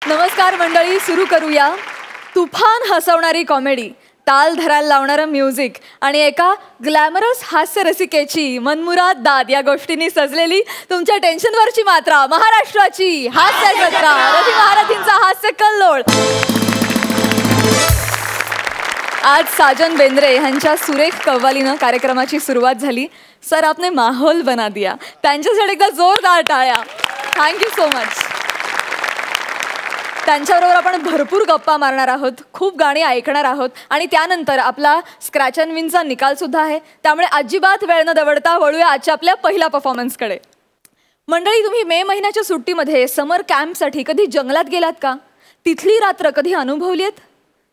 नमस्कार मंडळी, सुरू करूया. तुफान हसवणारी कॉमेडी, ताल धरायला लावणारं म्युझिक आणि एका ग्लॅमरस हास्य रसिकेची मनमुराद दाद या गोष्टींनी सजलेली तुमच्या टेन्शनवरची मात्रा, महाराष्ट्राची हास्य जत्रा, रवी महारथींचा हास्य कल्लोळ. आज साजन बेंद्रे यांच्या सुरेख कव्वालीनं कार्यक्रमाची सुरुवात झाली. सर आपने माहोल बना दिया. त्यांच्यासाठी एकदा जोरदार टाळ्या. Thank you so much. त्यांच्याबरोबर आपण भरपूर गप्पा मारणार आहोत, खूप गाणी ऐकणार आहोत आणि त्यानंतर आपला स्क्रॅच अँड विनचा निकाल सुद्धा आहे. त्यामुळे अजिबात वेळ न दवडता वळूया आजच्या आपल्या पहिल्या परफॉर्मन्सकडे. मंडळी, तुम्ही मे महिन्याच्या सुट्टीमध्ये समर कॅम्पसाठी कधी जंगलात गेलात का? तिथली रात्र कधी अनुभवली आहेत?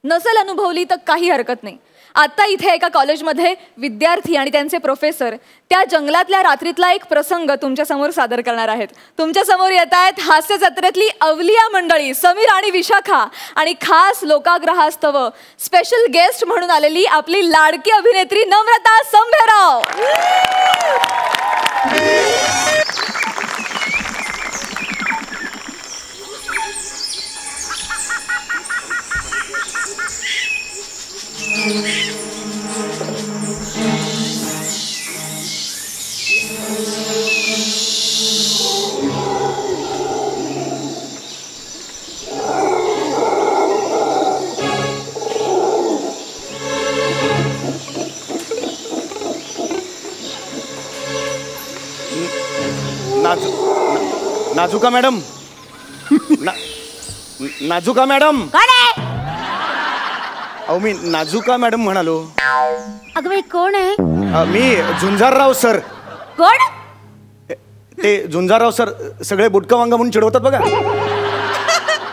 नसेल अनुभवली तर काही हरकत नाही. आत्ता इथे एका कॉलेजमध्ये विद्यार्थी आणि त्यांचे प्रोफेसर त्या जंगलातल्या रात्रीतला एक प्रसंग तुमच्या समोर सादर करणार आहेत. तुमच्या समोर येत आहेत हास्य जत्रेतली अवलिया मंडळी समीर आणि विशाखा आणि खास लोकाग्रहास्तव स्पेशल गेस्ट म्हणून आलेली आपली लाडकी अभिनेत्री नम्रता संभेराव. नाजुका madam, नाजुका madam. अहो मी नाजुका मॅडम म्हणालो. अगं बाई कोण आहे? मी झुंजारराव सर. कोण? ते झुंजारराव सर सगळे बुटका वांगा म्हणून चिडवतात बघा.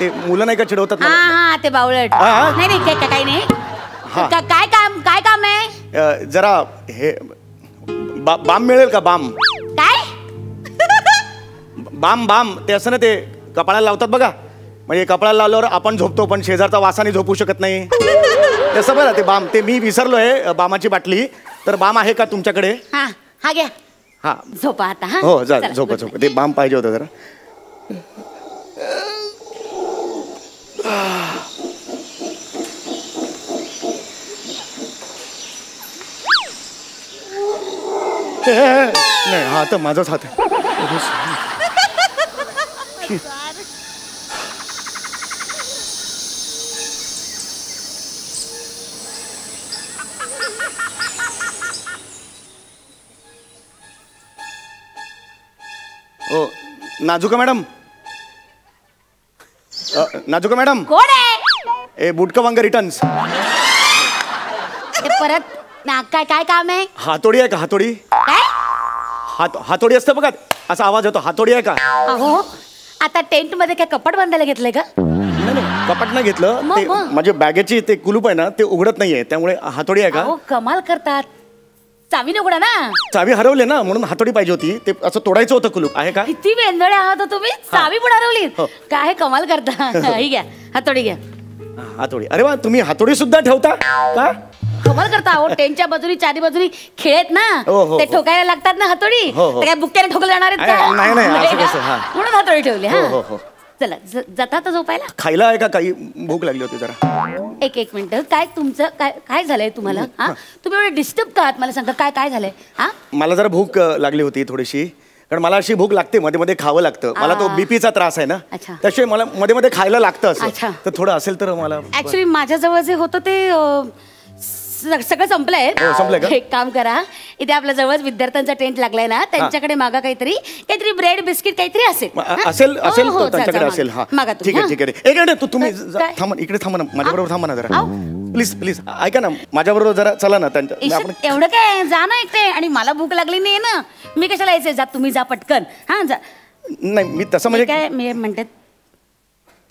ते मुलं नाही का चिडवतात? हा ते बावळट. नाही नाही काही नाही. काय काम आहे? जरा हे बाम मिळेल का? बाम काय? बाम ते असं ना, ते कपाळाला लावतात बघा. म्हणजे कपाळाला लावल्यावर आपण झोपतो पण शेजारचा वासाने झोपू शकत नाही. तसं बरं ते बाम. ते मी विसरलोय बामाची बाटली. तर बाम आहे का तुमच्याकडे? हा घ्या. हा झोपा आता. हो जा झोपा. ते बाम पाहिजे होतं जरा. नाही हा तर माझाच हात आहे. ओ नाजुका मॅडम, नाजुका मॅडम. कोण आहे? ए बुटका वांगा रिटर्न्स. परत काय काम आहे? हातोडी आहे का? हातोडी. काय? हातोडी असतं बघा, असा आवाज येतो. हातोडी आहे का? अहो आता टेंट मध्ये काय कपाट बांधायला घेतलंय का? नाही कपाट नाही घेतलं. ते माझ्या बॅगेची ते कुलूप आहे ना, ते उघडत नाहीये, त्यामुळे हातोडी आहे का? कमाल करतात. चावी उघडा ना. चावी हरवले ना, म्हणून हातोडी पाहिजे होती. ते असं तोडायचं होतं कुलूप. आहे का? किती वेंदळे आहात तुम्ही. चावी पण हरवली. काय कमाल करता. ही घ्या हातोडी घ्या. हातोडी. अरे वा, तुम्ही हातोडी सुद्धा ठेवता का? कमाल करता. अहो टेंटच्या बाजूनी चारी बाजूनी खेळत ना, ते ठोकायला लागतात ना हातोडी. काय बुक्क्याने ठोकले जाणार आहेत का? नाही म्हणून हातोडी ठेवली. चला जाता तर झोपायला. खायला आहे का? काही भूक लागली होती जरा. एक मिनिट. काय तुमचं काय झालंय तुम्हाला? तुम्ही एवढे डिस्टर्ब का आहात? मला सांगा काय झालंय? मला जरा भूक लागली होती थोडीशी. कारण मला अशी भूक लागते, मध्ये मध्ये खावं लागतं. मला तो बीपीचा त्रास आहे ना, त्याशिवाय मला मध्ये मध्ये खायला लागतं. असं तर थोडं असेल तर मला. ऍक्च्युली माझ्याजवळ जे होतं ते सगळं संपलंय. संपलंय का? एक काम करा, इथे आपल्या जवळच विद्यार्थ्यांचा टेंट लागलाय ना, त्यांच्याकडे मागा काहीतरी ब्रेड बिस्किट काहीतरी असेल त्यांच्याकडे असेल. हा ठीक आहे. एक मिनिट तुम्ही थांबा, इकडे थांबा ना, माझ्याबरोबर थांबा ना जरा. प्लीज ऐका ना, माझ्याबरोबर जरा चला ना. एवढं काय, जा ना एकटे. आणि मला भूक लागली नाही ना, मी कशाला यायचंय? जा तुम्ही, जा पटकन. हा जा. नाही मी तसं म्हणजे काय मी म्हणते,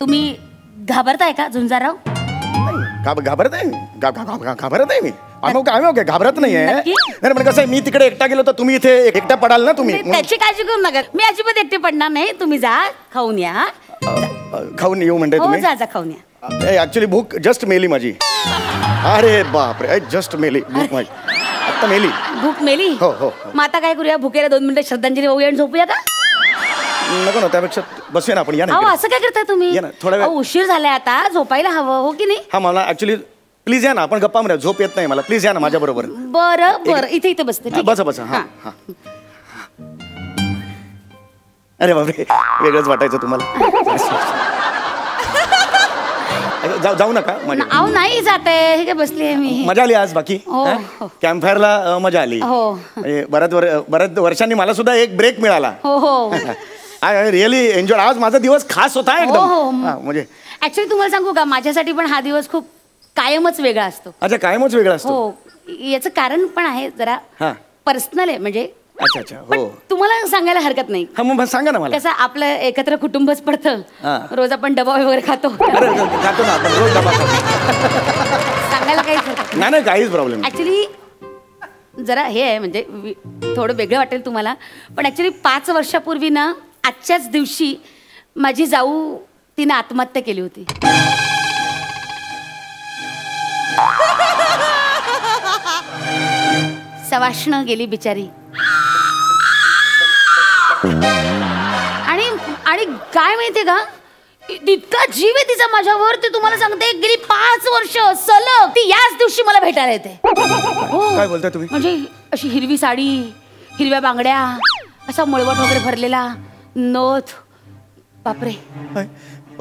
तुम्ही घाबरताय का झुंजारराव? घाबरत आहे मी. आम्ही घाबरत नाहीये. नाही पण कसं आहे, मी तिकडे एकटा गेलो तर तुम्ही इथे एकटा पडाल ना. तुम्ही त्याची काळजी करू नका. मी अजिबात एकटे पडणार नाही. तुम्ही जा, खाऊन या. खाऊन येऊ म्हणते तुम्ही? जा खाऊन या. ऍक्च्युली भूक जस्ट मेली माझी. अरे बापरे, जस्ट मेली भूक माझी. आता मेली. भूक मेली? हो हो. मग आता काय करूया? भुकेला 2 मिनिटं श्रद्धांजली वाहूया आणि झोपूया का? नको ना, त्यापेक्षा बसूया ना आपण. या अहो ना असं काय करताय तुम्ही? या ना, थोडा वेळ. उशीर झालाय आता, झोपायला हवं हो की नाही? हा मला ऍक्च्युली प्लीज या ना, आपण गप्पा मारूया. झोप येत नाही मला. प्लीज या ना माझ्या बरोबर. बरं इथे इथे बसते, ठीक आहे? बसा बसा. हा हा. अरे बापरे, वेगळंच वाटायचं तुम्हाला. जाऊ नका. अहो नाही जात आहे, हे काय बसली आहे मी. मजा आली आज बाकी? हो. कॅम्प फायरला मजा आली. हो. बऱ्याच वर्षांनी मला सुद्धा एक ब्रेक मिळाला. हो हो. I really enjoy. आज माझा दिवस खास होता एकदम. म्हणजे ऍक्च्युली तुम्हाला सांगू का, माझ्यासाठी पण हा दिवस खूप कायमच वेगळा असतो. अच्छा, कायमच वेगळा असतो. हो, याचं कारण पण आहे जरा पर्सनल आहे म्हणजे. अच्छा अच्छा. पण हो, तुम्हाला सांगायला हरकत नाही. हा मग सांगा ना मला. कसं आपलं एकत्र कुटुंबच पडतं. रोज आपण डबा वगैरे खातो. अरे खातो ना आपण, रोज डबा खातो. सांगायला काहीच हरकत नाही. नाही काहीच प्रॉब्लेम. ऍक्च्युली जरा हे आहे म्हणजे थोडं वेगळं वाटेल तुम्हाला, पण ऍक्च्युली 5 वर्षापूर्वी ना आजच्याच दिवशी माझी जाऊ तिने आत्महत्या केली होती. सवाष्ण गेली बिचारी. आणि काय माहितीये का, इतका जीव आहे तिचा माझ्यावर, ते तुम्हाला सांगते. गेली 5 वर्ष सलग ती याच दिवशी मला भेटायला येते. काय बोलताय तुम्ही? म्हणजे अशी हिरवी साडी, हिरव्या बांगड्या, असा मळवट वगैरे भरलेला नथ. बापरे,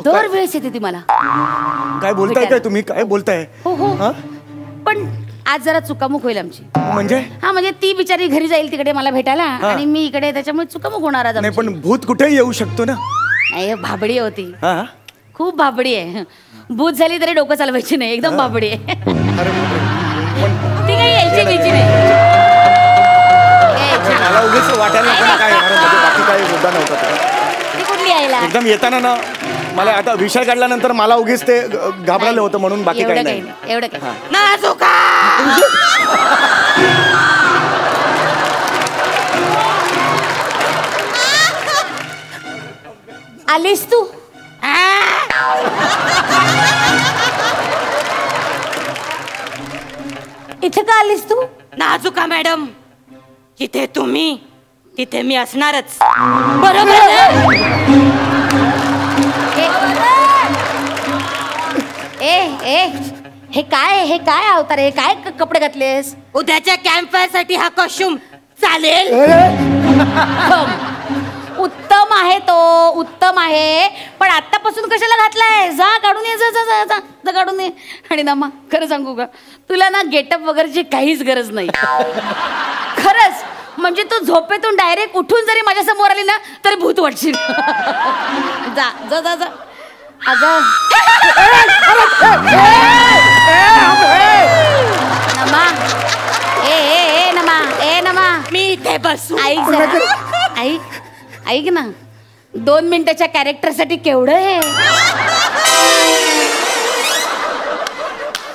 दरवेळेस येते ती मला. काय बोलताय? काय तुम्ही काय बोलताय? हो हो. पण आज जरा चुकामुक होईल आमची. म्हणजे? हा म्हणजे ती बिचारी घरी जाईल तिकडे मला भेटायला आणि मी इकडे, त्याच्यामुळे चुकामुक होणार आज. नाही पण भूत कुठेही येऊ शकतो ना. नाही, भाबडी होती, खूप भाबडी आहे. भूत झाली तरी डोकं चालवायची नाही, एकदम भाबडी आहे. ती काही यायची बिची नाही. मला उगीच वाटायला काय बाकी काही मुद्दा नव्हता. ती कुठली यायला एकदम येताना ना मला आता विषय काढल्यानंतर मला उगीच ते घाबरलं होतं म्हणून, बाकी काही नाही. एवढं काय ना चुका. आलीस तू? इथे का आलीस तू? नाजुका मॅडम, जिथे तुम्ही तिथे मी असणारच. बरोबर. हे काय अवतार, हे काय कपडे घातलेस? उद्याच्या कॅम्प साठी हा कॉस्ट्युम चालेल? उत्तम आहे तो, उत्तम आहे. पण आतापासून कशाला घातलाय? जा काढून ये, जा जा जा जा जा काढून ये. आणि ना मग खरं सांगू का, तुला ना गेटअप वगैरेची काहीच गरज नाही. खरंच म्हणजे तू झोपेतून डायरेक्ट उठून जरी माझ्या समोर आली ना तरी भूत वाटशील. जा जा जा जा. अगं नमा, ए नमा, ए नमा, मी इथे बसू? ऐक जरा, ऐक ना. 2 मिनिटाच्या कॅरेक्टर साठी केवढं हे.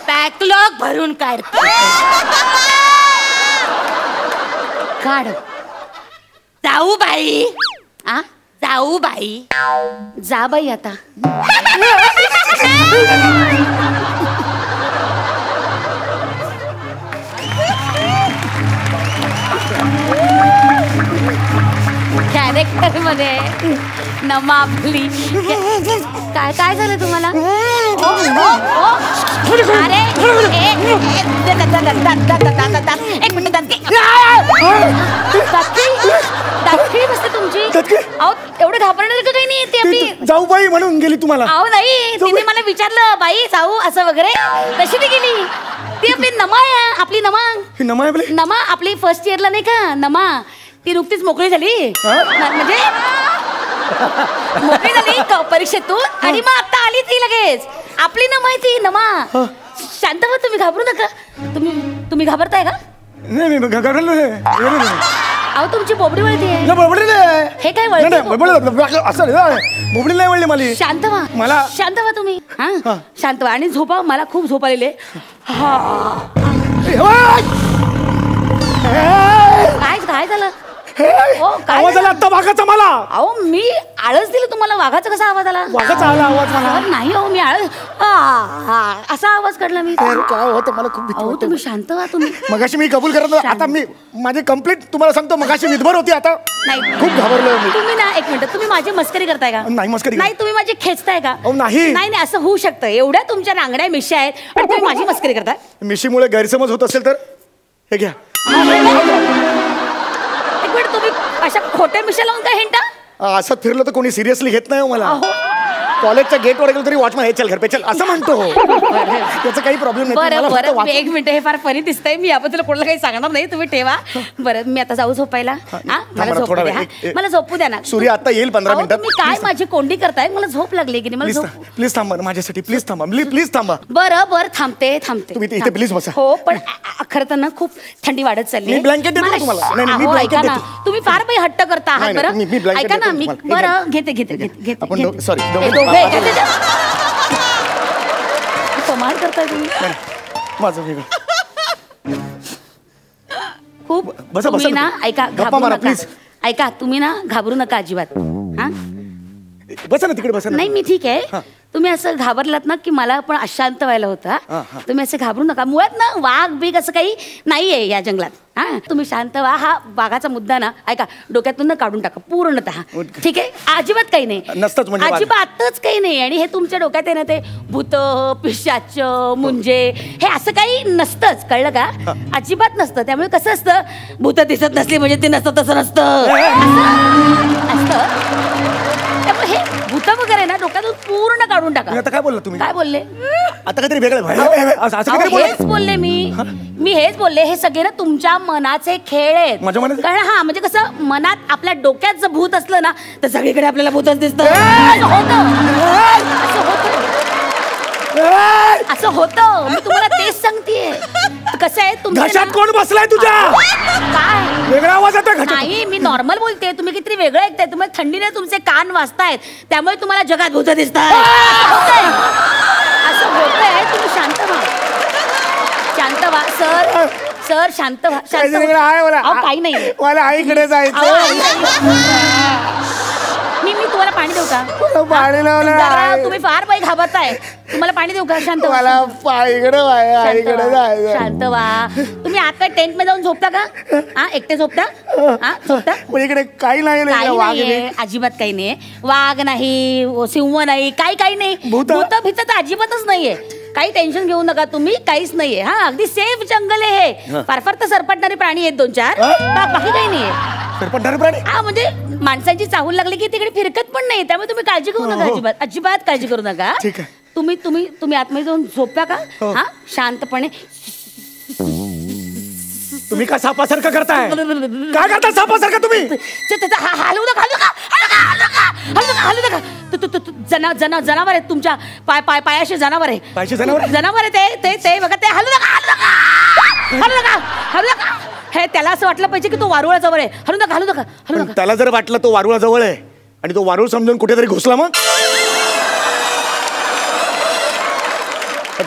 बॅकलॉग भरून काढते. काढ. जाऊ बाई. आ जाऊ बाई. जा बाई आता. कॅरेक्टर मध्ये नमा आपली. काय काय झालं तुम्हाला? अरे एक मिनिट. दाखी बसते तुमची. अहो एवढं घाबरणार का काही नाही. ते आपली जाऊ बाई म्हणून गेली तुम्हाला? अहो नाही, तिने मला विचारलं बाई जाऊ असं वगैरे, तशी ती गेली. ती आपली नमा आहे, आपली नमा. नमा आपली? नमा आपली फर्स्ट इयरला नाही का नमा, ती नुकतीच मोकळी झाली. म्हणजे मोकळी झाली परीक्षेतून आणि मग आता आली ती लगेच. आपली नमा आहे ती नमा. शांत व्हा, तुम्ही घाबरू नका. तुम्ही घाबरताय का? नाही मी घाबरलो नाही. अहो तुमची बोबडी वळती आहे. हे काय बोबडी नाही वळली मला. शांत व्हा, मला शांत व्हा तुम्ही. हा शांत व्हा आणि झोपा. मला खूप झोप आलेली आहे. काय काय झालं? काय आवाज आला आता वाघाचा मला. अहो मी आळस दिलं तुम्हाला, वाघाचा कसा आवाज आला? वाघाचा आला आवाज मला. नाही हो, मी आळस असा आवाज काढला मी. काय होतं मला खूप भीती अहो वाटते. तुम्ही शांत व्हा तुम्ही. मगाशी मी कबूल करत नव्हतो. आता मी माझी कंप्लीट तुम्हाला सांगतो, मगाशी विधभर होती, आता नाही खूप घाबरलोय मी. तुम्ही ना एक मिनिट, तुम्ही माझी मस्करी करताय का? नाही मस्करी नाही तुम्ही माझी खेचताय का? नाही नाही असं होऊ शकतं. एवढ्या तुमच्या रांगड्या मिश्या आहेत आणि तुम्ही माझी मस्करी करताय. मिशीमुळे गैरसमज होत असेल तर हे घ्या. एक मिनिट, तुम्ही अशा खोट्या मिशा लावून काय हिंटा? असं फिरलं तर कोणी सिरियसली घेत नाही हो मला. अहो. कॉलेजच्या गेटवर गेलो तरी वॉचमॅन हे चल घर पे चल असं म्हणतो. त्याचा काही प्रॉब्लेम नाही. बरं मला फक्त बरं, वाच- एक मिनिट, हे फार फनी दिसतंय. मी याबद्दल कोणाला काही सांगणार नाही, तुम्ही ठेवा. बरं मी आता जाऊ झोपायला? मला मला झोपू थोडा द्या. वेळ, मला झोपू द्या ना. सूर्य आता येईल 15 अहो, मिनिटात. तुम्ही काय माझी कोंडी करताय? मला झोप लागली की नाही? मला झोप. प्लीज थांबा माझ्यासाठी, प्लीज थांबा, प्लीज थांबा. बरं बरं, थांबते तुम्ही इथे please बसा. हो पण खरं तर ना खूप थंडी वाढत चालली. मी blanket देतो तुम्हाला. नाही, नाही, मी अहो, blanket ऐका ना, देतो. तुम्ही फार काही हट्ट करता आहात. नाही, बरं मी blanket ऐका ना, देतो मी तुम्हाला. बरं घेते आपण घेते. sorry, हे दोघे, घेते. कमाल करताय तुम्ही. माझं वेगळं. खूप बसा, तुम्ही बसा. ना ऐका, गप्पा घाबरू मारा, नका. please. ऐका तुम्ही ना घाबरू नका अजिबात. हा बसा ना तिकडे, बसा ना. नाही मी ठीक आहे. तुम्ही असं घाबरलात ना की मला पण अशांत व्हायला होता. तुम्ही असं घाबरू नका. मुळात ना वाघ बीग असं काही नाहीये या जंगलात. हा तुम्ही शांत व्हा. हा वाघाचा मुद्दा ना ऐका डोक्यातून ना काढून टाका पूर्णतः. ठीक आहे, अजिबात काही नाही. नसतंच म्हणजे वाघ. अजिबातच काही नाही. आणि हे तुमच्या डोक्यात आहे ना ते भूत पिशाच मुंजे हे असं काही नसतंच, कळलं का? अजिबात नसतं. त्यामुळे कसं असतं, भूत दिसत नसली म्हणजे ते नसतं, तसं नसतं असतं. त्यामुळे हे भूत वगैरे ना डोक्यातून पूर्ण काढून टाका. आता काय बोलला तुम्ही? काय बोलले? आता काहीतरी वेगळं असं अहो, काहीतरी बोलला? हेच बोलले मी हेच बोलले. हे सगळे ना तुमच्या मनाचे खेळ आहेत. माझ्या मनाचे? कारण हा म्हणजे कसं मनात आपल्या डोक्यात जर भूत असलं ना तर सगळीकडे आपल्याला भूतच दिसतं. असं होतं. मी तुम्हाला तेच सांगतेय. कसं आहे घशात कोण बसलाय तुझ्या? काय वेगळा आवाज येतोय घशात. नाही, मी नॉर्मल बोलते. तुम्ही किती वेगळं ऐकताय. तुम्हाला थंडीने तुमचे कान वाजतायत, त्यामुळे तुम्हाला जगात भूत दिसतात. असं होतंय. तुम्ही शांत व्हा, शांत व्हा. सर शांत व्हा, शांत व्हा. अहो, काही नाही. मला आईकडे जायचं. मी तुम्हाला पाणी देऊ का? पाणी लावलं. जरा तुम्ही फार बाई घाबरताय. तुम्हाला पाणी देऊ का? शांत व्हा. मला आईकडे जायचं. शांत व्हा. तुम्ही आत काय टेंट मध्ये जाऊन झोपता का? हा एकटे झोपता? हा झोपता? पण इकडे काही नाही. काही नाहीये, अजिबात काही नाही. वाघ नाही, सिंह नाही, काही नाही. भूत भीत तर अजिबातच नाहीये. काही टेन्शन घेऊ नका तुम्ही, काहीच नाहीये. हा अगदी सेफ जंगल आहे हे. फार तर सरपटणारे प्राणी आहेत 2-4, बाकी काही नाहीये. सरपटणारे प्राणी? हा म्हणजे माणसांची चाहूल लागली की तिकडे फिरकत पण नाही. त्यामुळे तुम्ही काळजी करू नका. अजिबात काळजी करू नका. ठीक आहे. तुम्ही आतमध्ये जाऊन झोपता का? हा शांतपणे. तुम्ही का सापासारखं करताय? काय करता सापासारखं तुम्ही? हलवू नका. जनावर आहेत तुमच्या पायाशी. जनावर आहे. पायाशी जनावर? जनावर आहे ते बघा. ते हलू नका. हे त्याला असं वाटलं पाहिजे की तो वारुळा जवळ आहे. हलू नका. पण त्याला जर वाटलं तो वारुळा जवळ आहे आणि तो वारुळ समजून कुठेतरी घुसला, मग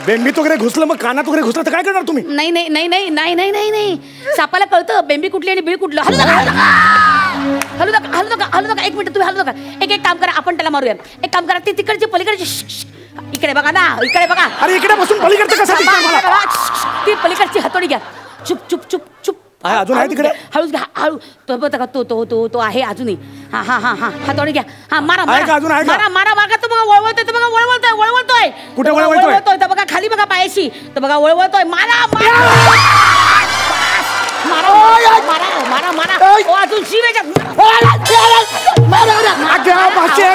बेंबीत वगैरे घुसलं, मग कानात वगैरे घुसलं तर काय करणार तुम्ही? नाही. सापाला कळतं बेंबी कुठली आणि बीळ कुठलं. हलू नका. एक मिनिट तुम्ही हलू नका. एक काम करा, आपण त्याला मारूया. एक काम करा, ती तिकडची पलीकडची इकडे बघा ना, इकडे बघा. अरे इकडे बसून पलीकडचं कसं दिसतंय मला? ती पलीकडची हातोडी घ्या. चुप. अजून आहे तिकडे? हळूच घ्या, हळू. तो बघा, तो आहे अजूनही. हा हातोडी घ्या. हा मारा. अजून आहे का? मारा. तो बघा वळवळतोय. कुठे वळवळतोय? तर बघा खाली बघा पायाशी. तर बघा वळवळतोय. मारा. ओ अजून शिव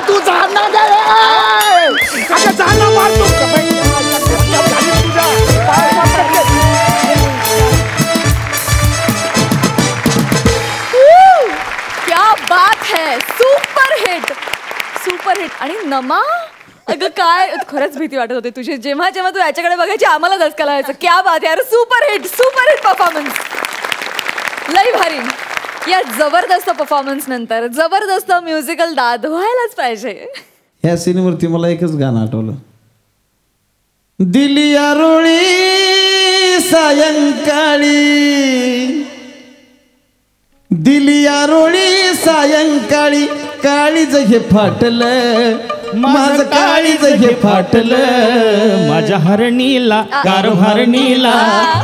तू क्या बात है. Super hit. आणि नमा अगं काय खरंच भीती वाटत होती तुझी. जेव्हा तू याच्याकडे बघायची आम्हाला धसका लावायचं. क्या बात यार. Super hit performance. लई भारी. या जबरदस्त परफॉर्मन्स नंतर जबरदस्त म्युझिकल दाद व्हायलाच पाहिजे. ह्या सीनवरती मला एकच गाणं आठवलं. दिली आरोळी सायंकाळी दिली आरोळी सायंकाळी काळीज हे फाटलं माझं काळीज हे फाटलं माझ्या हरणीला कारभारणीला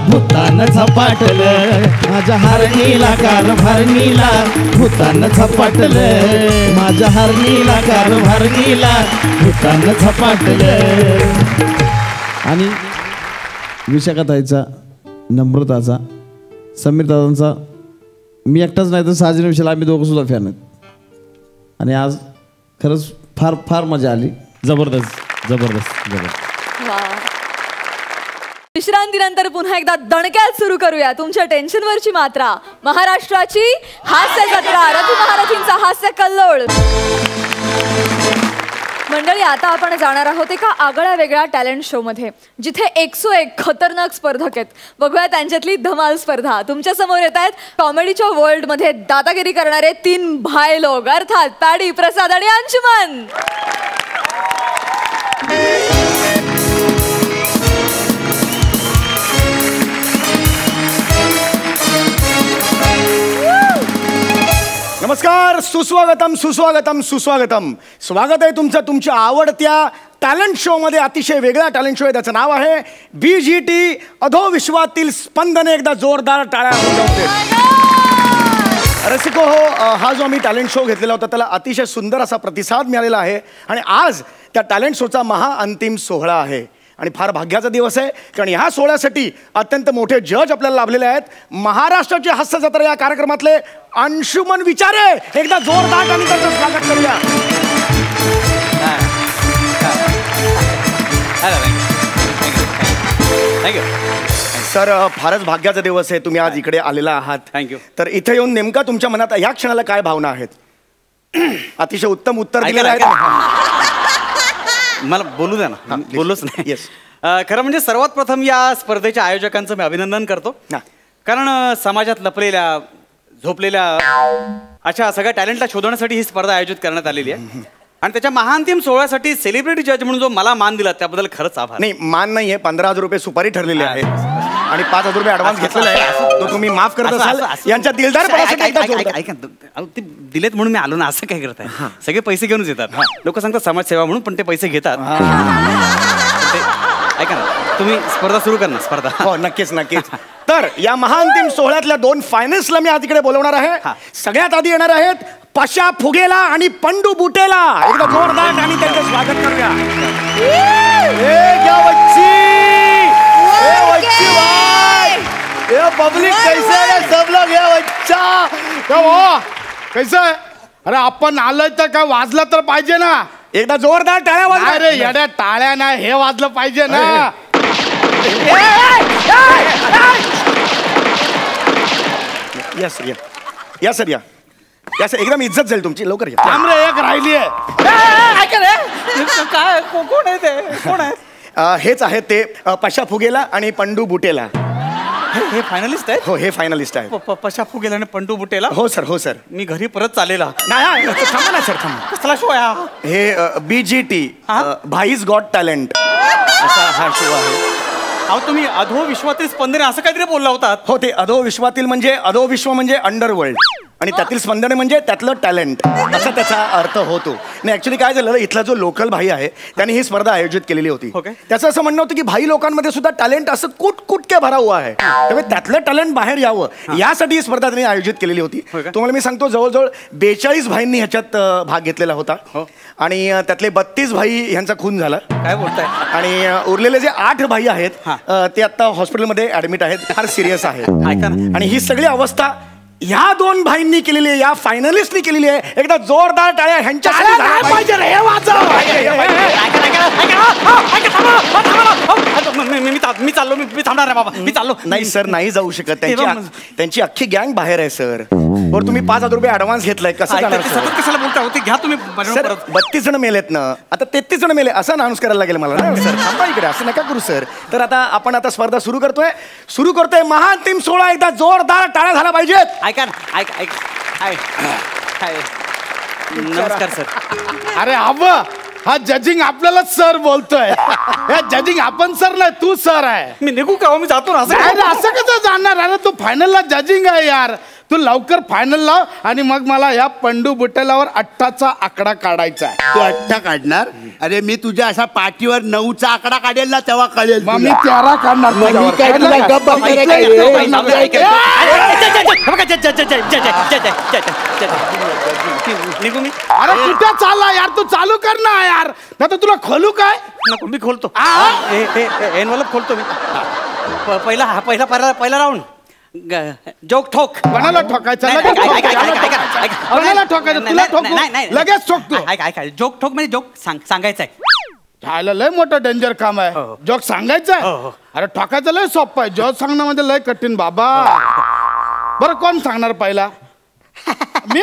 भूतान झपाटलं माझ्या हरणीला कारभारणीला भूतान झपाटलं माझ्या हरणीला कारभारणीला भूतान झपाटलं. आणि विशाखाताईचा, नम्रताचा, समीर दादांचा, मी एकटाच नाही तर साजन विषयाला आम्ही दोघं सुद्धा फॅन आहेत. आणि आज खरंच फार फार मजा आली. जबरदस्त जबरदस्त जबरदस्त. विश्रांतीनंतर पुन्हा एकदा दणक्यात सुरू करूया तुमच्या टेन्शनवरची मात्रा. महाराष्ट्राची हास्य जत्रा, रघु महारथींचा हास्य कल्लोळ. मंडळी, आता आपण जाणार आहोत एका आगळ्या वेगळ्या टॅलेंट शो मध्ये, जिथे 101 खतरनाक स्पर्धक आहेत. बघूया त्यांच्यातली धमाल स्पर्धा. तुमच्या समोर येत आहेत कॉमेडीच्या वर्ल्ड मध्ये दादागिरी करणारे 3 भाई लोक, अर्थात पॅडी, प्रसाद आणि अंशुमन. नमस्कार, सुस्वागतम सुस्वागतम सुस्वागतम. स्वागत आहे तुमचं तुमच्या आवडत्या टॅलेंट शो मध्ये. अतिशय वेगळा टॅलेंट शो आहे, त्याचं नाव आहे BGT अधोविश्वातील स्पंदने. एकदा जोरदार टाळ्या वाजवते. रसिको हो, हा जो आम्ही टॅलेंट शो घेतलेला होता त्याला अतिशय सुंदर असा प्रतिसाद मिळालेला आहे. आणि आज त्या टॅलेंट शोचा महाअंतिम सोहळा आहे. आणि फार भाग्याचा दिवस आहे, कारण ह्या सोहळ्यासाठी अत्यंत मोठे जज आपल्याला लाभलेले आहेत. महाराष्ट्राची हास्य जत्रा या कार्यक्रमातले अंशुमन विचारे. एकदा जोरदार आणि त्यांचं स्वागत करूया. सर, फारच भाग्याचा दिवस आहे, तुम्ही आज इकडे आलेला आहात. थँक्यू. तर इथे येऊन नेमका तुमच्या मनात या क्षणाला काय भावना आहेत? अतिशय उत्तम उत्तर दिलेलं आहे. मला बोलू द्या ना, बोललोच नाही. येस. खरं म्हणजे सर्वात प्रथम या स्पर्धेच्या आयोजकांचं मी अभिनंदन करतो. कारण समाजात लपलेल्या, झोपलेल्या अशा सगळ्या टॅलेंटला शोधण्यासाठी ही स्पर्धा आयोजित करण्यात आलेली आहे. आणि त्याच्या महाअंतिम सोहळ्यासाठी सेलिब्रिटी जज म्हणून जो मला मान दिला त्याबद्दल खरंच आभार. नाही, मान नाही आहे, 15,000 रुपये सुपारी ठरलेली आहे आणि 5,000 रुपये ऍडव्हान्स घेतलेला आहे. तो तुम्ही माफ करत असाल. यांच्या दिलदारपणासाठी ऐका, ते दिलेत म्हणून मी आलो ना, असं काय करताय? सगळे पैसे घेऊनच येतात. लोक सांगतात समाजसेवा म्हणून, पण ते पैसे घेतात. ऐका ना, तुम्ही स्पर्धा सुरू कर ना. स्पर्धा हो, नक्कीच नक्कीच. तर या महाअंतिम सोहळ्यातल्या 2 फायनल्सला मी आज इकडे बोलवणार आहे. सगळ्यात आधी येणार आहेत पशा फुगेला आणि पंडू बुटेला. एकदा जोरदार आणि त्यांचं स्वागत करूया. पब्लिक कैसे है सब लोग? ये बच्चा कैसे है? अरे आपण आलोय तर काय वाजलं तर पाहिजे ना. एकदा जोरदार टाळ्या वाजवा. अरे येड्या, टाळ्या नाही, हे वाजलं पाहिजे ना. या सर, या सर, या सर. एकदम इज्जत जाईल तुमची. लवकर या. थांब रे, एक राहिली आहे. काय, कोण आहे ते? कोण आहे? हेच आहेत ते पशा फुगेला आणि पंडू बुटेला. हे फायनलिस्ट आहेत? हो, हे फायनलिस्ट आहेत. पशा फुगेला आणि पंडू बुटेला. हो सर, हो सर. मी घरी परत चालेला. नाही, थांबा ना सर, थांबा. कसला शो आहे? हे BGT भाईज गॉट टॅलेंट असा हा शो आहे. अहो, तुम्ही अधो विश्वातील स्पंदने असं काहीतरी बोलला होतात. हो, ते अधो विश्वातील म्हणजे अधो विश्व म्हणजे अंडरवर्ल्ड आणि त्यातील स्पंदने म्हणजे त्यातलं टॅलेंट असा त्याचा अर्थ होतो. नाही, ऍक्च्युली काय झालं, इथला जो लोकल भाई आहे त्याने ही स्पर्धा आयोजित केलेली होती. त्याचं असं म्हणणं होतं की भाई लोकांमध्ये सुद्धा टॅलेंट असं कुटके भरा हुआ आहे, त्यामुळे त्यातलं टॅलेंट बाहेर यावं यासाठी ही स्पर्धा त्यांनी आयोजित केलेली होती. तुम्हाला मी सांगतो, जवळजवळ 42 भाईंनी ह्याच्यात भाग घेतलेला होता आणि त्यातले 32 भाई ह्यांचा खून झाला. काय बोलताय? आणि उरलेले जे 8 भाई आहेत ते आता हॉस्पिटलमध्ये ऍडमिट आहेत, फार सिरियस आहेत. आणि ही सगळी अवस्था ह्या 2 भाईंनी केलेली आहे, या फायनलिस्टनी केलेली आहे. एकदा जोरदार टाळ्या ह्यांच्या मी चाललो, मी थांबणार आहे बाबा, मी चाललो. नाही सर, नाही जाऊ शकत. त्यांची अख्खी गँग बाहेर आहे सर. बरं, तुम्ही 5,000 रुपये ऍडव्हान्स घेतलाय, कसं करणार? कशाला बोलता होते? घ्या तुम्ही. 32 जण मेलेत ना, आता 33 जण मेले असं अनाऊन्स करायला लागेल मला ना सर. थांबा इकडे, असं नका करू सर. तर आता आपण स्पर्धा सुरू करतोय महाअंतिम सोहळा. एकदा जोरदार टाळ्या झाला पाहिजेत. ऐका ना, नमस्कार सर. अरे हा जजिंग आपल्याला सर बोलतोय. या जजिंग आपण सर नाही, तू सर आहे. मी निघू का? मी जातो ना. असं कसं जाणार? अरे तू फायनलला जजिंग आहे यार. तू लवकर फायनल लाव आणि मग मला या पंडू बुटेलावर 8चा आकडा काढायचा आहे. तू 8 काढणार? अरे मी तुझ्या असा पाठीवर 9चा आकडा काढेल ना तेव्हा कळेल. मग मी 13 काढणार तुझ्यावर. काय तुला गप्प बसणार काय? निघू मी? अरे कुठे चालला यार? तू चालू कर ना यार, नाही तर तुला खोलू काय? नको मी खोलतो. एनवलप खोलतो मी. पहिला राऊंड जोक ठोक. कोणाला ठोकायचं? लगेच ठोक. कोणाला ठोकायचं? तुला ठोकू? लगेच ठोकतो. जोक ठोक म्हणजे जोक सांगायचा आहे. झालं, लय मोठं डेंजर काम आहे. जोक सांगायचं आहे? अरे ठोकायचं लय सोपं आहे, जोक सांगणं म्हणजे लय कठीण बाबा. बरं कोण सांगणार पहिला? मी?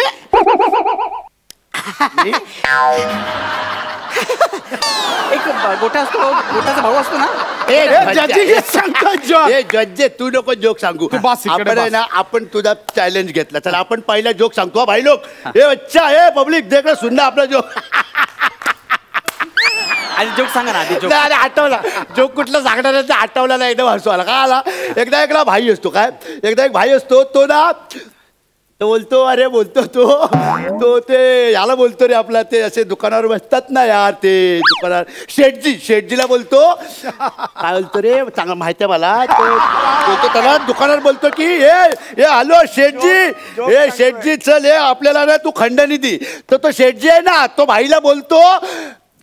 एक गोटा असतो, गोटाचा भाऊ असतो ना. जज्जे तू नको जोक सांगू. आपण आहे ना, आपण तुझा चॅलेंज घेतला. चला आपण पहिला जोक सांगतो. भाई लोक, हे अच्छा हे पब्लिक देख सुन ना आपला जोक. आधी जोक सांगा ना. आधी जोक. आठवला जोक कुठला सांगणार आहे आठवला ना. एकदम हसू आला. का आला? एकदा भाई असतो काय, एकदा एक भाई असतो तो ना, तो बोलतो अरे बोलतो तो ते याला बोलतो रे आपला ते असे दुकानावर बसतात ना यार, ते दुकानावर शेठजीला बोलतो. काय बोलतो रे चांगलं माहिती आहे मला. तो बोलतो त्याला दुकानावर बोलतो की हे हॅलो शेठजी चल हे आपल्याला ना तू खंडणी दी. तर तो शेठजी आहे ना तो भाईला बोलतो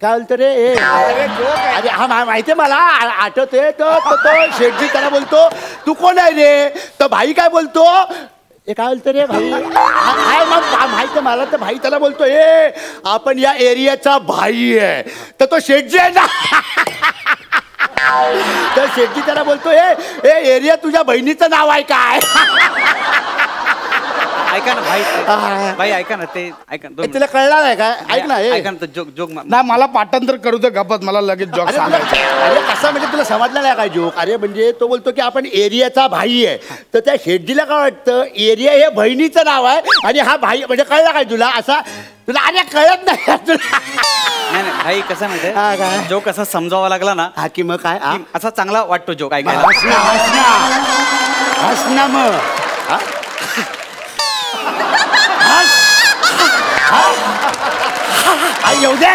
काय बोलतो रे अरे हा माहिती आहे मला आठवते. तो शेठजी त्याला बोलतो तू कोण आहे रे? तर भाई काय बोलतो ए काय बोलतो रे भाई? माहिती मला. तर भाई त्याला बोलतो आपण या एरियाचा भाई आहे. तर तो शेठजी आहे ना तर शेठजी त्याला बोलतो हे एरिया तुझ्या बहिणीचं नाव आहे काय? ऐका ना भाई ऐका ना. ते ऐका तुला कळणार आहे काय? ऐक ना ऐका ना. जोक जोक नाही मला पाठांतर करू दे गप्पत. मला लगेच जोक सांगायचं. अरे कसा म्हणजे तुला समजलं नाही काय जोक? अरे म्हणजे तो बोलतो की आपण एरियाचा भाई आहे. तर त्या शेठजीला काय वाटतं एरिया हे बहिणीचं नाव आहे आणि हा भाई म्हणजे कळला काय तुला? असा तुला अरे कळत नाही तुला. नाही भाई कसं माहितीये जोक असा समजावा लागला ना हा की मग काय असा चांगला वाटतो जोक ऐकायला. हस ना मग येऊ दे.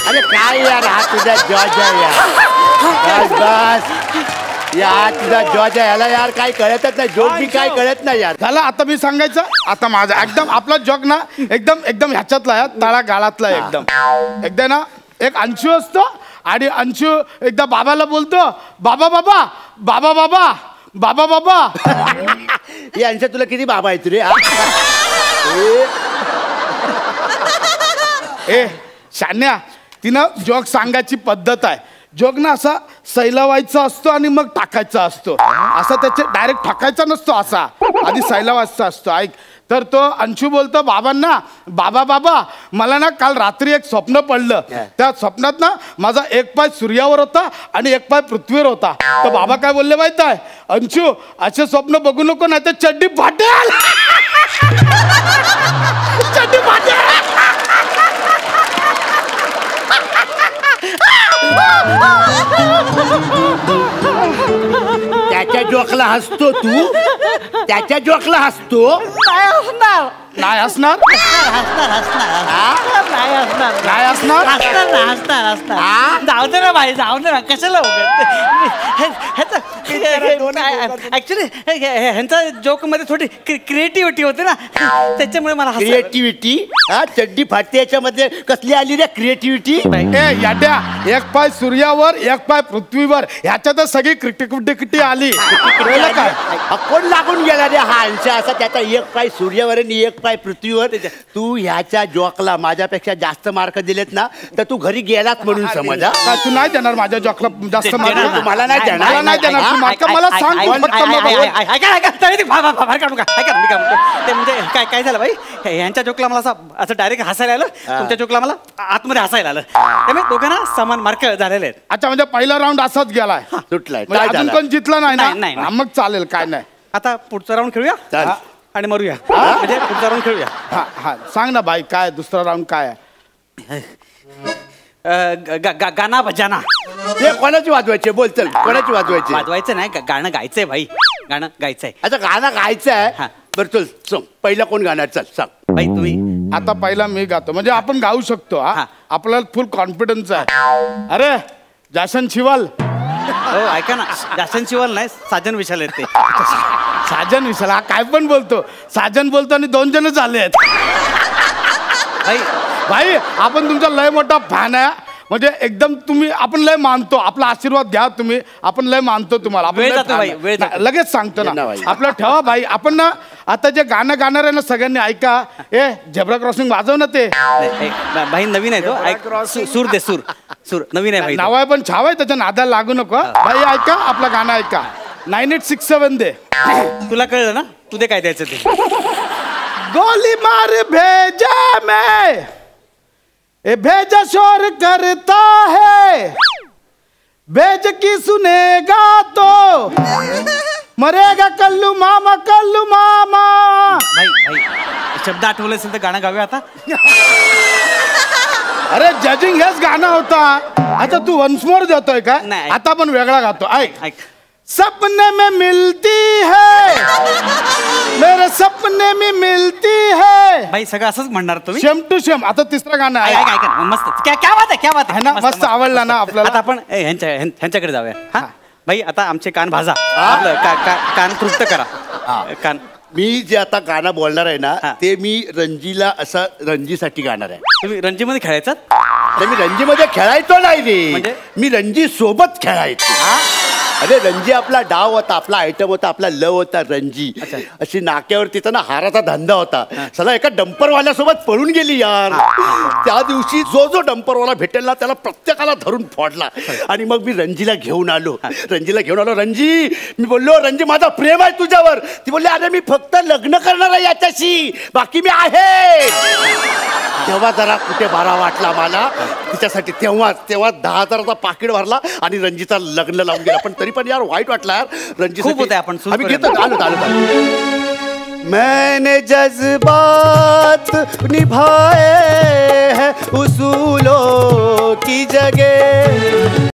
अरे काय यार हा तुझा जॉर्ज आहे यार. बस यार तुझा जॉर्ज आहे याला यार काय कळतच नाही. जोक बी काय कळत नाही यार. झालं आता मी सांगायचं. आता माझा एकदम आपला जोक ना एकदम ह्याच्यातला आहे, तळा गाळातला एकदा ना एक अंशू असतो आणि अंशू एकदा बाबाला बोलतो बाबा बाबा बाबा बाबा बाबा बाबा. हे अंशा तुला किती बाबा आहेत रे? शान्या तिनं जोक सांगायची पद्धत आहे. जोक ना असा सैलावायचा असतो आणि मग टाकायचा असतो. असा त्याचे डायरेक्ट टाकायचा नसतो, असा आधी सैलावायचा असतो. ऐक तर तो अंशू बोलतो बाबांना बाबा बाबा मला ना काल रात्री एक स्वप्न पडलं. त्या स्वप्नात ना माझा एक पाय सूर्यावर होता आणि एक पाय पृथ्वीवर होता. तर बाबा काय बोलले माहित आहे? अंशू असे स्वप्न बघू नको नाही तर चड्डी फाटेल. चड्डी फाटेल. त्याच्या जोकला हसतो तू? त्याच्या जोकला हसतो? नाही हसणार. जाऊ दे ना भाई जाऊ दे ना. कशाला ऍक्च्युली ह्यांचा जोक मध्ये थोडी क्रिएटिव्हिटी होते ना त्याच्यामुळे मला क्रिएटिव्हिटी. हा चड्डी फाटते याच्यामध्ये कसली आली रे क्रिएटिव्हिटी? याड्या एक पाय सूर्यावर एक पाय पृथ्वीवर ह्याच्यातच सगळी क्रिटिकिटी आली. काय कोण लागून गेला रे हा अंशा असा? त्याचा एक पाय सूर्यावर आणि एक पाय पृथ्वीवर. तू ह्याच्या जॉकला माझ्यापेक्षा जास्त मार्क दिलेत ना तर तू घरी गेलात म्हणून समज. तू नाही देणार माझ्या जॉकला जास्त मार्क? मला नाही देणार. मला नाही देणार. मला सांग ते म्हणजे काय झालं भाई ह्यांच्या जोकला मला असं डायरेक्ट हसायला आलं. तुमच्या जोकला मला आतमध्ये हसायला आलं. त्यामुळे दोघांना समान मार्क झालेले आहेत. अच्छा म्हणजे पहिला राऊंड असाच गेलाय. सुटलाय अजून पण जितला नाही नाही. ना? मग चालेल काय नाही. आता पुढचा राऊंड खेळूया चालेल. आणि मरूया. म्हणजे पुढचा राऊंड खेळूया. हा हा सांग ना बाई काय दुसरा राऊंड काय आहे? गाणा बजाना. हे कोणाची वाजवायचे? बोल चल कोणाची वाजवायची? वाजवायचं नाही गाणं गायचंय भाई. गाणं गायचंय. अच्छा गाणं गायचं आहे. हा. बरं चल सांग पहिला कोण गाणार चल सांग. बाई तुम्ही आता पहिला मी गातो म्हणजे आपण गाऊ शकतो. हा हा. आपल्याला फुल कॉन्फिडन्स आहे. अरे जासन शिवाल हो ऐका ना, जासन शिवाल नाही साजन विशाल आहेत ते. साजन विशाल हा काय पण बोलतो. साजन बोलतो आणि 2 जणच आले आहेत. बाई भाई आपण तुमचा लय मोठा फॅन आहे. म्हणजे एकदम तुम्ही आपण लय मानतो. आपला आशीर्वाद घ्या तुम्ही. आपण लय मानतो तुम्हाला. आपण वेळ लय जातो fan भाई, आहे. वेळ जातो. नाही, लगेच सांगतो ना ना भाई. आपलं ठेवा भाई. आपण ना आता जे गाणं गाणार आहे ना सगळ्यांनी ऐका. ए झेब्रा क्रॉसिंग वाजव ना ते. भाई नवीन आहे तो. सूर दे सूर सूर नवीन आहे भाई. नाव आहे पण छाव आहे त्याच्या नादाला लागू नको. भाई ऐका आपलं गाणं ऐका. 9867 दे. तुला कळलं ना, तू दे काय द्यायचं ते. गोली मार भेजा मैं ए भेजा शोर करता है भेज की सुनेगा तो मरेगा कल्लू मामा कल्लू मामा. भाई भाई शब्द आठवले असेल तर गाणं गाऊया आता. अरे जजिंग हेच गाणं होता. आता तू वन्स मोर देतोय का. नाही. आता पण वेगळा गातो. ऐक ऐक. सपने में मिलती है मेरे सपने में मिलती है. भाई सगळं असंच म्हणणार तुम्ही. शेम टू शेम. आता तिसरं गाणं ऐक, आहे. ऐक, ऐक. मस्त क्या बात आहे, क्या बात है ना मस्त आवडला ना आपल्याला. आता आपण ह्यांच्याकडे जाऊया. हा भाई आता आमचे कान भाजा. आपलं कान तृप्त करा. कान मी जे आता गाणं बोलणार आहे ना हा. ते मी रणजीला असं रणजीसाठी गाणार आहे. तुम्ही रणजीमध्ये खेळायचं. तर मी रणजीमध्ये खेळायचो नाही रे. म्हणजे? मी रणजी सोबत खेळायचो. अरे रणजी आपला डाव होता, आपला आयटम होता, आपला लव होता रणजी. अशी नाक्यावर तिचा ना हाराचा धंदा होता. चला एका डंपरवाल्यासोबत पळून गेली यार. त्या दिवशी जो जो डंपरवाला भेटेल ना त्याला प्रत्येकाला धरून फोडला. आणि मग मी रणजीला घेऊन आलो. रणजी मी बोललो रणजी माझा प्रेम आहे तुझ्यावर. ती बोलली अरे मी फक्त लग्न करणार आहे याच्याशी, बाकी मी आहे. तेव्हा जरा कुठे बारा वाटला मला तिच्यासाठी. तेव्हा 10,000चा पाकिट भरला आणि रणजीचा लग्न लावून गेला. पण तरी पण यार वाईट वाटला यार रणजी. खूप होते आपण आम्ही घेतो. आलो मैंने जज्बात निभाए हैं उसूलों की जगह.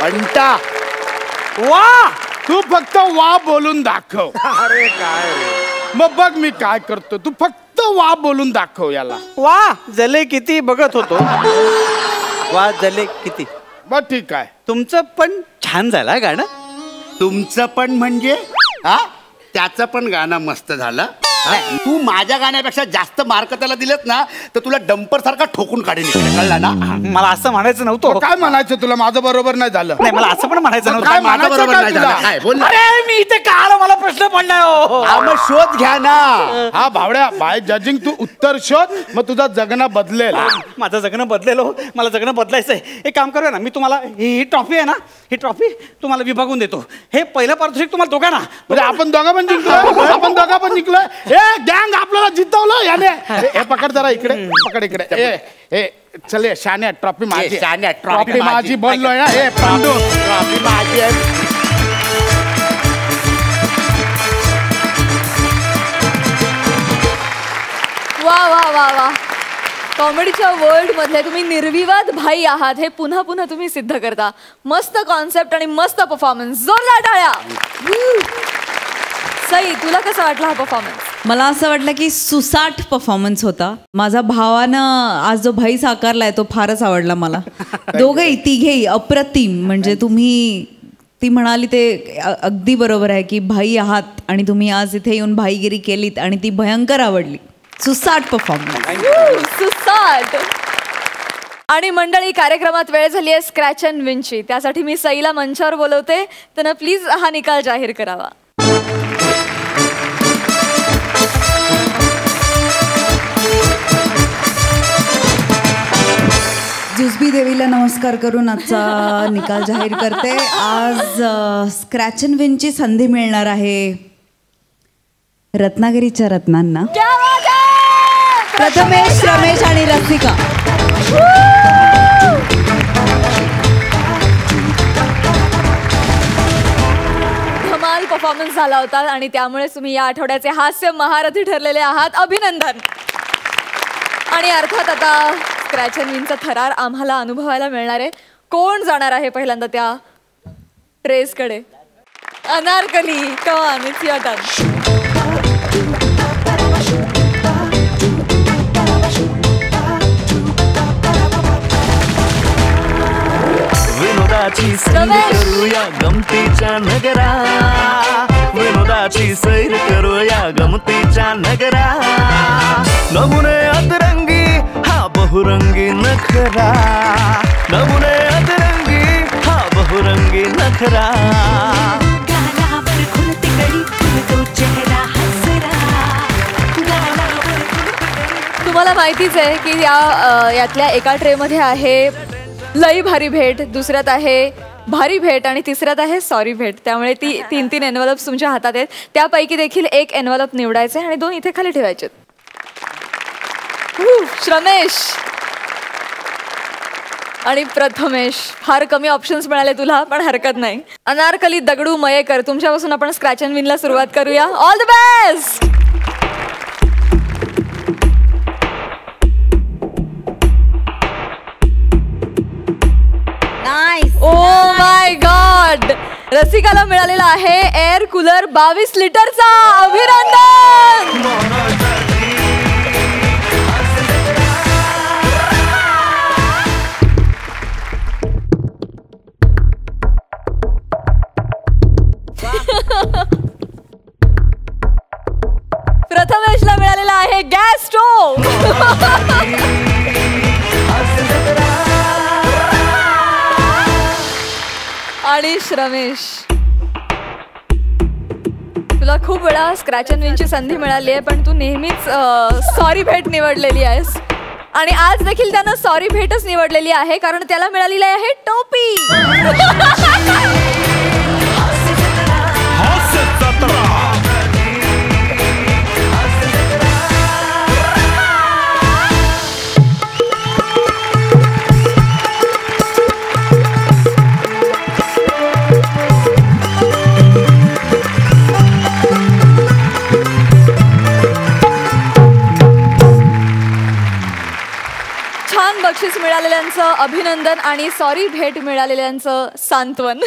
अंटा वा तू फक्त वा बोलून दाखव. अरे काय मग बघ मी काय करतो. तू फक्त वा बोलून दाखव याला. वा जले किती बघत होतो. वा जले किती. बर ठीक आहे. तुमचं पण छान झालं गाणं. तुमचं पण म्हणजे हा त्याचं पण गाणं मस्त झालं. तू माझ्या गाण्यापेक्षा जास्त मार्क त्याला दिलेत ना तर तुला डंपर सारखा ठोकून काढेल. कळला ना. मला असं म्हणायचं नव्हतं. काय म्हणायचं तुला माझं बरोबर नाही झालं. नाही मला असं पण म्हणायचं नव्हतं. काय माझं म्हणायचं बरोबर काय नाही तुला? झालं. काय बोल ना. अरे मी इथे का आलो, मला प्रश्न पडलाय हो. हा, मग शोध घ्या ना. हा भावड्या बाय जजिंग तू उत्तर शोध मग तुझा जगणं बदलेल. माझं जगणं बदलेलो. मला जगणं बदलायचंय. एक काम करूया ना, मी तुम्हाला ही ट्रॉफी आहे ना, ही ट्रॉफी तुम्हाला विभागून देतो. हे पहिलं पारितोषिक तुम्हाला दोघांना. म्हणजे आपण दोघा पण जिंकलोय. आपण दोघा पण जिंकलोय. हे गँग आपल्याला जितवलं याने. हे पकड जरा इकडे पकड इकडे. ए चले शान्या ट्रॉफी माझी. शान्या, ट्रॉफी माझी बोललोय ना. हे पांडू ट्रॉफी माझी आहे. वा वा वा वा. कॉमेडीच्या वर्ल्ड मधले तुम्ही निर्विवाद भाई आहात हे पुन्हा पुन्हा तुम्ही सिद्ध करता. मस्त कॉन्सेप्ट आणि मस्त परफॉर्मन्स. जोरदार टाळ्या. सई तुला कसा वाटला हा परफॉर्मन्स. मला असं वाटलं की सुसाट परफॉर्मन्स होता. माझा भावानं आज जो भाई साकारलाय तो फारच आवडला मला. दोघेही तिघेही अप्रतिम. म्हणजे तुम्ही ती म्हणाली ते अगदी बरोबर आहे की भाई आहात आणि तुम्ही आज इथे येऊन भाईगिरी केलीत आणि ती भयंकर आवडली. सुसाट परफॉर्मन्स. सुसाट. आणि मंडळी, कार्यक्रमात वेळ झाली आहे स्क्रॅच अँड विनची. त्यासाठी मी सईला मंचावर बोलवते. त्यांना प्लीज हा निकाल जाहीर करावा. जुजबी देवीला नमस्कार करून आजचा निकाल जाहीर करते. आज स्क्रॅच अँड विनची संधी मिळणार आहे रत्नागिरीच्या रत्नांना. प्रथमेश, रमेश आणि रसिका. धमाल परफॉर्मन्स झाला होता आणि त्यामुळे तुम्ही या आठवड्याचे हास्य महारथी ठरलेले आहात. अभिनंदन. आणि अर्थात आता स्क्रॅच अँड विनचा थरार आम्हाला अनुभवायला मिळणार आहे. कोण जाणार आहे पहिल्यांदा त्या ट्रेसकडे? Anarkali. Come it's your turn. विनोदाची सैर करूया गमतीच्या नगरा, विनोदाची सैर करूया गमतीच्या नगरा. नमुने अतरंगी हा बहुरंगी नखरा, नमुने अतरंगी हा बहुरंगी नखरा. तुम्हाला माहितीच आहे की यातल्या एका ट्रेमध्ये आहे लई भारी भेट, दुसऱ्यात आहे भारी भेट आणि तिसऱ्यात आहे सॉरी भेट. त्यामुळे तीन एन्व्हलप्स तुमच्या हातात आहेत. त्यापैकी देखील एक एन्व्हलप निवडायचे आणि 2 इथे खाली ठेवायचे. श्रमेश आणि प्रथमेश, फार कमी ऑप्शन्स मिळाले तुला, पण हरकत नाही. अनारकली, दगडू, मयेकर, तुमच्यापासून आपण स्क्रॅच अँड विनला सुरुवात करूया. All the best. Oh my God, रसिकाला मिळालेला आहे एअर कूलर 22 लिटरचा. अभिनंदन. प्रथमेशला मिळालेला आहे गॅस स्टोव्ह. आणि श्रमेश, तुला खूप वेळा स्क्रॅच अँड विनची संधी मिळाली आहे, पण तू नेहमीच सॉरी भेट निवडलेली आहेस. आणि आज देखील त्यानं सॉरी भेटच निवडलेली आहे, कारण त्याला मिळालेली आहे टोपी. बक्षीस मिळालेल्यांचं अभिनंदन आणि सॉरी भेट मिळालेल्यांचं सांत्वन.